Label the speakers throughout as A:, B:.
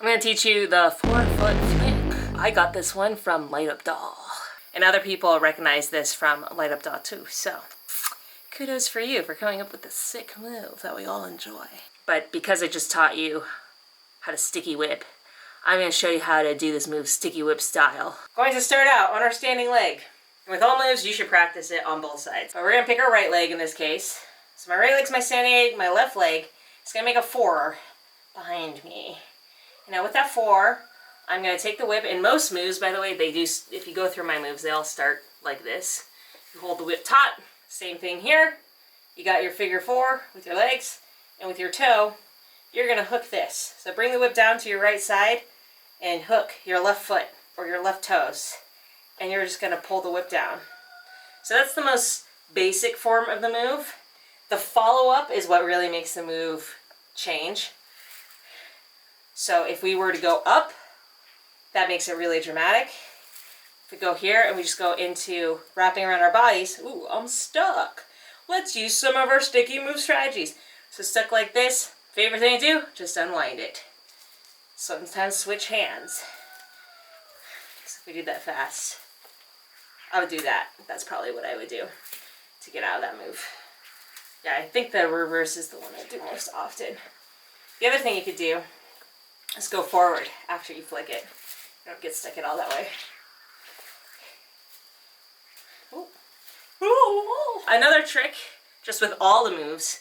A: I'm gonna teach you the 4-foot flick. I got this one from Lightwhip doll. And other people recognize this from Lightwhip doll too, so kudos for you for coming up with this sick move that we all enjoy. But because I just taught you how to sticky whip, I'm gonna show you how to do this move sticky whip style. Going to start out on our standing leg. With all moves, you should practice it on both sides. But we're gonna pick our right leg in this case. So my right leg's my standing leg, my left leg is gonna make a 4 behind me. And now with that 4, I'm gonna take the whip, and most moves, by the way, they do, if you go through my moves, they all start like this. You hold the whip taut, same thing here. You got your figure 4 with your legs, and with your toe, you're gonna hook this. So bring the whip down to your right side and hook your left foot or your left toes. And you're just gonna pull the whip down. So that's the most basic form of the move. The follow-up is what really makes the move change. So if we were to go up, that makes it really dramatic. If we go here and we just go into wrapping around our bodies, ooh, I'm stuck. Let's use some of our sticky move strategies. So stuck like this, favorite thing to do, just unwind it. Sometimes switch hands. So if we did that fast, I would do that. That's probably what I would do to get out of that move. Yeah, I think the reverse is the one I do most often. The other thing you could do is go forward after you flick it. Don't get stuck at all that way. Ooh. Ooh. Another trick, just with all the moves,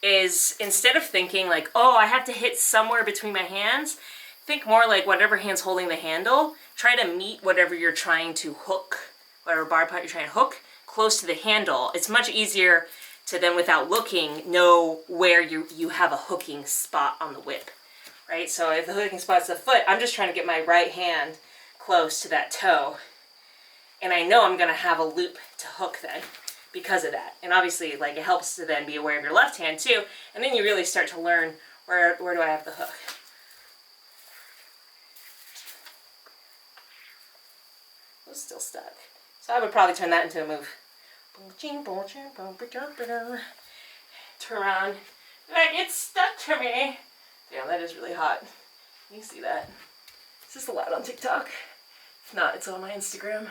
A: is instead of thinking like, oh, I have to hit somewhere between my hands, think more like whatever hand's holding the handle, try to meet whatever you're trying to hook, whatever bar part you're trying to hook, close to the handle. It's much easier to then, without looking, know where you have a hooking spot on the whip, right? So if the hooking spot's the foot, I'm just trying to get my right hand close to that toe. And I know I'm gonna have a loop to hook then because of that. And obviously, like, it helps to then be aware of your left hand too, and then you really start to learn where do I have the hook. It was still stuck. So I would probably turn that into a move. Turn around. Like, it's stuck to me. Damn, that is really hot. You see that? Is this allowed on TikTok? If not, it's on my Instagram.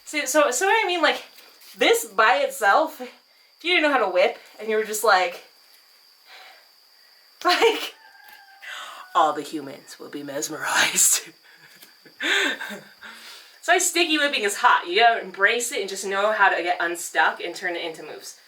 A: See, so what I mean, like, this by itself, if you didn't know how to whip and you were just like, all the humans will be mesmerized. So sticky whipping is hot. You gotta embrace it and just know how to get unstuck and turn it into moves.